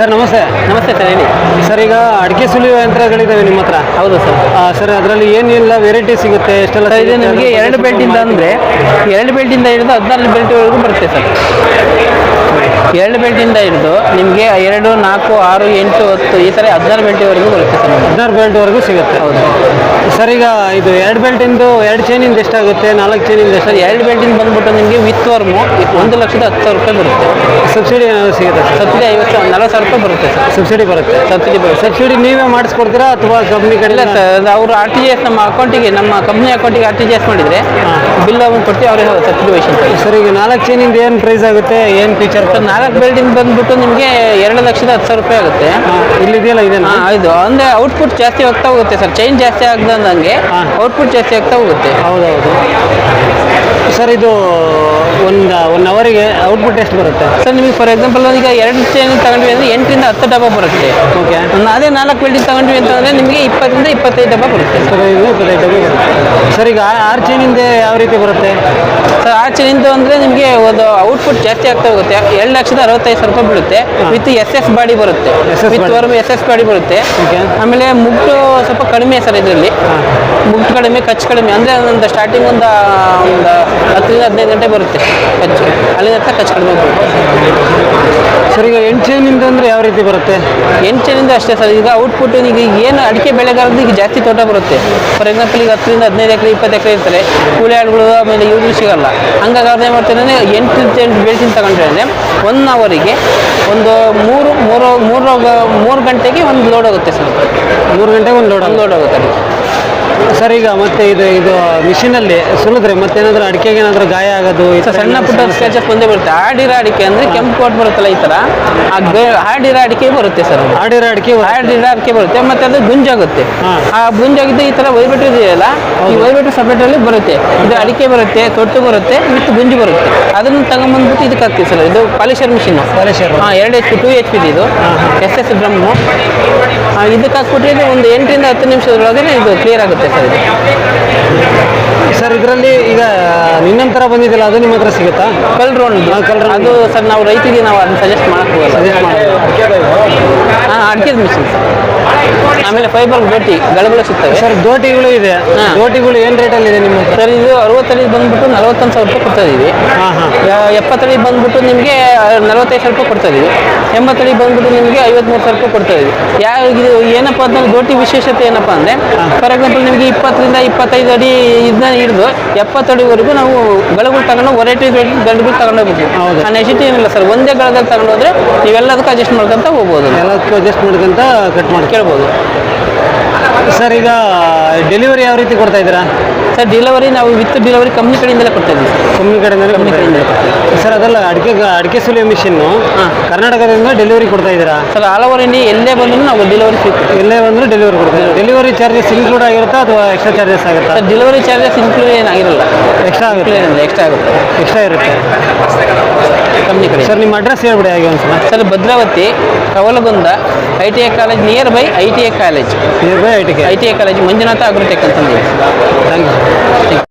Sir ನಮಸ್ತೆ. ನಮಸ್ತೆ sir, ಹೇಳಿ ಸರ್, ಈಗ ಅಡಿಕೆ ಸುಲಿಯುವ ಯಂತ್ರಗಳಿದ್ದಾವೆ ನಿಮ್ಮ ಹತ್ರ? ಹೌದು ಸರ್. ಸರ್, ಅದರಲ್ಲಿ ಏನೆಲ್ಲ ವೆರೈಟಿ ಸಿಗುತ್ತೆ, ಎಷ್ಟೆಲ್ಲ ಸರ್, ಇದು ಸಿಗುತ್ತೆ? ನಿಮಗೆ ಎರಡು ಬೆಲ್ಟಿಂದ ಅಂದರೆ 2 ಬೆಲ್ಟಿಂದ ಹಿಡಿದು 16 ಬೆಲ್ಟ್ವರೆಗೂ ಬರುತ್ತೆ ಸರ್. 2 ಬೆಲ್ಟಿಂದ ಹಿಡಿದು ನಿಮಗೆ 2, 4, 6, 8, 10 ಈ ಥರ 16 ಬೆಲ್ಟಿವರೆಗೂ ಬರುತ್ತೆ ಸರ್. 16 ಬೆಲ್ಟ್ವರೆಗೂ ಸಿಗುತ್ತೆ. ಹೌದು ಸರ್, ಈಗ ಇದು 2 ಬೆಲ್ಟಿಂದು 2 ಚೈನಿಂದ ಎಷ್ಟಾಗುತ್ತೆ, 4 ಚೈನಿಂದ ಎಷ್ಟು? ಸರ್, 2 ಬೆಲ್ಟಿಂದ ಬಂದ್ಬಿಟ್ಟು ನಿಮಗೆ ವಿತ್ ವರ್ಮು 1,10,000 ರೂಪಾಯಿ ಬರುತ್ತೆ. ಸಬ್ಸಿಡಿ ಏನಾದ್ರು ಸಿಗುತ್ತೆ ಸರ್? ಸಬ್ಸಿಡಿ 40,000 ರೂಪಾಯಿ ಬರುತ್ತೆ ಸರ್. ಸಬ್ಸಿಡಿ ಬರುತ್ತೆ. ಸಬ್ಸಿಡಿ ನೀವೇ ಮಾಡಿಸ್ಕೊಡ್ತೀರಾ ಅಥವಾ ಕಂಪ್ನಿ ಕಡೆ? ಇಲ್ಲ ಸರ್, ಅವರು RTGS ನಮ್ಮ ಅಕೌಂಟಿಗೆ, ನಮ್ಮ ಕಂಪ್ನಿ ಅಕೌಂಟಿಗೆ RTGS ಮಾಡಿದರೆ ಬಿಲ್ ಅಮೌಂಟ್ ಕೊಟ್ಟು ಅವರೇ ಸಬ್ಸಿಡಿ ವಹಿಸ್ತಾರೆ. ಸರ್, ಈಗ 4 ಚೈನಿಂದ ಏನು ಪ್ರೈಸ್ ಆಗುತ್ತೆ, ಏನು ಫೀಚರ್? ಸರ್, 4 ಬೆಲ್ಟಿಂದ ಬಂದ್ಬಿಟ್ಟು ನಿಮಗೆ 2,10,000 ರೂಪಾಯಿ ಆಗುತ್ತೆ. ಇಲ್ಲಿದೆಯಲ್ಲ ಇದೇನಾ? ಇದು ಅಂದರೆ ಔಟ್ಪುಟ್ ಜಾಸ್ತಿ ಆಗ್ತಾ ಹೋಗುತ್ತೆ ಸರ್. ಚೈನ್ ಜಾಸ್ತಿ ಆಗದಂಗೆ ಔಟ್ಪುಟ್ ಜಾಸ್ತಿ ಆಗ್ತಾ ಹೋಗುತ್ತೆ. ಹೌದೌದು. ಸರ್, ಇದು ಒನ್ ಅವರಿಗೆ ಔಟ್ಪುಟ್ ಎಷ್ಟು ಬರುತ್ತೆ ಸರ್? ನಿಮಗೆ ಫಾರ್ ಎಕ್ಸಾಂಪಲ್ ಈಗ 2 ಚೈನ್ ತಗೊಂಡ್ವಿ ಅಂದರೆ 8ರಿಂದ 10 ಡಬ್ಬ ಬರುತ್ತೆ. ಓಕೆ. ಅದೇ 4 ಬೆಲ್ಟಿಂದ ತಗೊಂಡ್ವಿ ಅಂತಂದರೆ ನಿಮಗೆ 20ರಿಂದ 25 ಡಬ್ಬ ಬರುತ್ತೆ. ಸರ್, ಇದು 25 ಡಬ್ಬ ಬರುತ್ತೆ. ಸರ್, ಈಗ 6 ಚೈನಿಂದ ಯಾವ ರೀತಿ ಬರುತ್ತೆ ಸರ್? 6 ಚೈನಿಂದ ಅಂದರೆ ನಿಮಗೆ ಒಂದು ಔಟ್ಪುಟ್ ಜಾಸ್ತಿ ಆಗ್ತಾ ಹೋಗುತ್ತೆ. 2,65,000 ರೂಪಾಯಿ ಬೀಳುತ್ತೆ. ವಿತ್ SS ಬಾಡಿ ಬರುತ್ತೆ, ವಿತ್ ವರ್ಮ್ SS ಬಾಡಿ ಬರುತ್ತೆ. ಆಮೇಲೆ ಮುಗ್ಟು ಸ್ವಲ್ಪ ಕಡಿಮೆ ಸರ್. ಇದರಲ್ಲಿ ಮುಗ್ಟು ಕಡಿಮೆ, ಖರ್ಚು ಕಡಿಮೆ. ಅಂದರೆ ಒಂದು ಸ್ಟಾರ್ಟಿಂಗ್ ಒಂದು 10ರಿಂದ 15 ಗಂಟೆ ಬರುತ್ತೆ ಖರ್ಚು. ಅಲ್ಲಿಂದ ಖರ್ಚು ಕಡಿಮೆ ಬರುತ್ತೆ. ಸರ್, ಈಗ 8 ಚೈನಿಂದ ಅಂದರೆ ಯಾವ ರೀತಿ ಬರುತ್ತೆ? 8 ಚೈನಿಂದ ಅಷ್ಟೇ ಸರ್. ಈಗ ಔಟ್ಪುಟ್ ಈಗ ಏನು ಅಡಿಕೆ ಬೆಳೆಗಾರದ್ದು ಈಗ ಜಾಸ್ತಿ ತೋಟ ಬರುತ್ತೆ. ಫಾರ್ ಎಕ್ಸಾಂಪಲ್ ಈಗ 10ರಿಂದ 15 ಎಕರೆ 20 ಎಕರೆ ಇರ್ತಾರೆ. ಕೂಲಿ ಆಳುಗಳು ಆಮೇಲೆ ಇವ್ರು ಸಿಗಲ್ಲ. ಹಂಗಾಗಿ ಅವ್ರು ಏನು ಮಾಡ್ತಾರೆ ಅಂದರೆ 8 ಬೆಲ್ಟಿಂದ ತಗೊಂಡ್ರೆ ಅಂದರೆ 1 ಅವರಿಗೆ ಒಂದು 3 ಗಂಟೆಗೆ ಒಂದು ಲೋಡ್ ಆಗುತ್ತೆ ಸರ್. 3 ಗಂಟೆಗೆ ಒಂದು ಲೋಡ್ ಆಗುತ್ತೆ. ಸರ್, ಈಗ ಮತ್ತೆ ಇದು ಮಿಷಿನಲ್ಲಿ ಸುಲಿದ್ರೆ ಮತ್ತೇನಾದ್ರೂ ಅಡಿಕೆಗೆ ಏನಾದರೂ ಗಾಯ ಆಗೋದು ಸಣ್ಣ ಪುಟ್ಟ ಸ್ಕ್ರಾಚಸ್ ಬಂದೇ ಬರುತ್ತೆ. ಆಡಿರೋ ಅಡಿಕೆ ಅಂದರೆ ಕೆಂಪು ಕೋಟ್ ಬರುತ್ತಲ್ಲ ಈ ಥರ, ಆಡಿರೋ ಅಡಿಕೆ ಬರುತ್ತೆ ಸರ್. ಆಡಿರೋ ಅಡಿಕೆ ಬರುತ್ತೆ. ಮತ್ತು ಅದು ಗುಂಜಾಗುತ್ತೆ. ಆ ಗುಂಜಾಗಿದ್ದು ಈ ಥರ ವೈಬ್ರೇಟರ್ ಇದೆಯಲ್ಲ, ಈ ವೈಬ್ರೇಟರ್ ಸಪ್ರೇಟಲ್ಲಿ ಬರುತ್ತೆ. ಇದು ಅಡಿಕೆ ಬರುತ್ತೆ, ತೊಟ್ಟು ಬರುತ್ತೆ, ಮತ್ತು ಗುಂಜು ಬರುತ್ತೆ. ಅದನ್ನು ತಗೊಂಬಂದ್ಬಿಟ್ಟು ಇದಕ್ಕೆ ಹಾಕ್ತೀವಿ ಸರ್. ಇದು ಪಾಲಿಶರ್ ಮಿಷಿನ್. 2 HP ಇದು SS ಡ್ರಮ್ಮು. ಇದಕ್ಕೆ ಹಾಕ್ಬಿಟ್ರೆ ಒಂದು 8ರಿಂದ 10 ನಿಮಿಷದೊಳಗೆ ಇದು ಕ್ಲಿಯರ್ ಆಗುತ್ತೆ ಸರ್. ಸರ್, ಇದರಲ್ಲಿ ಈಗ ನಿನ್ನಂತರ ಬಂದಿದ್ದಲ್ಲ, ಅದು ನಿಮ್ಮ ಹತ್ರ ಸಿಗುತ್ತಾ? ಕಲ್ ರೌಂಡ್ ಅದು ಸರ್. ನಾವು ರೈತರಿಗೆ ನಾವು ಅದನ್ನ ಸಜೆಸ್ಟ್ ಮಾಡಕ್ಕೆ ಅಡಿಕೆ ಮಿಷಿನ್ ಸರ್. ಆಮೇಲೆ ಫೈಬರ್ ದೋಟಿಗಳು ಸಿಗ್ತವೆ ಸರ್. ದೋಟಿಗಳು ಇದೆ. ದೋಟಿಗಳು ಏನು ರೇಟಲ್ಲಿ ಇದೆ ನಿಮ್ಮ ಹತ್ರ? ಸರ್, ಇದು 60 ಬಂದ್ಬಿಟ್ಟು 41,000 ರೂಪಾಯಿ ಕೊಡ್ತಾ ಇದೀವಿ. 70 ಬಂದ್ಬಿಟ್ಟು ನಿಮಗೆ 45,000 ರೂಪಾಯಿ ಕೊಡ್ತಾ ಇದೀವಿ. 80 ಬಂದ್ಬಿಟ್ಟು ನಿಮಗೆ 53,000 ರೂಪಾಯಿ ಕೊಡ್ತಾ ಇದೀವಿ. ಇದು ಏನಪ್ಪ ಅಂತಂದ್ರೆ ದೋಟಿ ವಿಶೇಷತೆ ಏನಪ್ಪ ಅಂದರೆ, ಫಾರ್ ಎಕ್ಸಾಂಪಲ್ ನಿಮಗೆ 20ರಿಂದ 25 ಅಡಿ ಇದನ್ನ ಹಿಡಿದು 70 ಅಡಿವರೆಗೂ ನಾವು ಗಳಗಳು ತಗೊಂಡು ವೆರೈಟಿ ಗಂಡುಗಳು ತಗೊಂಡೋಗ್ಬೇಕು. ಆ ನೆಸಿಟಿ ಏನಿಲ್ಲ ಸರ್. ಒಂದೇ ಗಳದಲ್ಲಿ ತಗೊಂಡೋದ್ರೆ ನೀವೆಲ್ಲದಕ್ಕೂ ಅಡ್ಜಸ್ಟ್ ಮಾಡ್ಕೊಂತ ಹೋಗ್ಬೋದು. ಎಲ್ಲದಕ್ಕೂ ಅಡ್ಜಸ್ಟ್ ಮಾಡ್ಕೊಂತ ಕಟ್ ಮಾಡಿ ಕೇಳ್ಬೋದು. ಸರ್, ಈಗ ಡೆಲಿವರಿ ಯಾವ ರೀತಿ ಕೊಡ್ತಾ ಇದ್ದೀರಾ ಸರ್? ಡೆಲಿವರಿ ನಾವು ವಿತ್ ಡೆಲಿವರಿ ಕಂಪ್ನಿ ಕಡೆಯಿಂದಲೇ ಕೊಡ್ತಾ ಇದ್ದೀವಿ. ಕಂಪ್ನಿ ಕಡೆಯಿಂದಲೇ ಸರ್? ಅದಲ್ಲ, ಅಡಿಕೆ ಸುಲಿಯೋ ಮಿಷಿನ್ನು ಕರ್ನಾಟಕದಿಂದ ಡೆಲಿವರಿ ಕೊಡ್ತಾ ಇದ್ದೀರಾ ಸರ್? ಆಲ್ ಓವರ್ ಇಂಡಿಯಾ ಎಲ್ಲೇ ಬಂದರೂ ನಾವು ಡೆಲಿವರಿ ಸಿಗುತ್ತೆ. ಎಲ್ಲೇ ಬಂದರೂ ಡೆಲಿವರಿ ಕೊಡ್ತೀವಿ. ಡೆಲಿವರಿ ಚಾರ್ಜಸ್ ಇನ್ಕ್ಲೂಡ್ ಆಗಿರುತ್ತಾ ಅಥವಾ ಎಕ್ಸ್ಟ್ರಾ ಚಾರ್ಜಸ್ ಆಗುತ್ತಾ? ಸರ್, ಡೆಲಿವರಿ ಚಾರ್ಜಸ್ ಇನ್ಕ್ಲೂಡ್ ಏನಾಗಿರಲ್ಲ. ಎಕ್ಸ್ಟ್ರಾ ಆಗುತ್ತೆ. ಎಕ್ಸ್ಟ್ರಾ ಇರುತ್ತೆ ಕಂಪ್ನಿ ಕಡೆ. ಸರ್, ನಿಮ್ಮ ಅಡ್ರೆಸ್ ಹೇಳ್ಬಿಡಿ ಹಾಗೆ ಒಂದ್ಸಲ. Sir, Bhadravati Kavalagunda ITI college near by ITI college ITI college Manjunatha Agrotech ಅಂತಂದು. Thank you.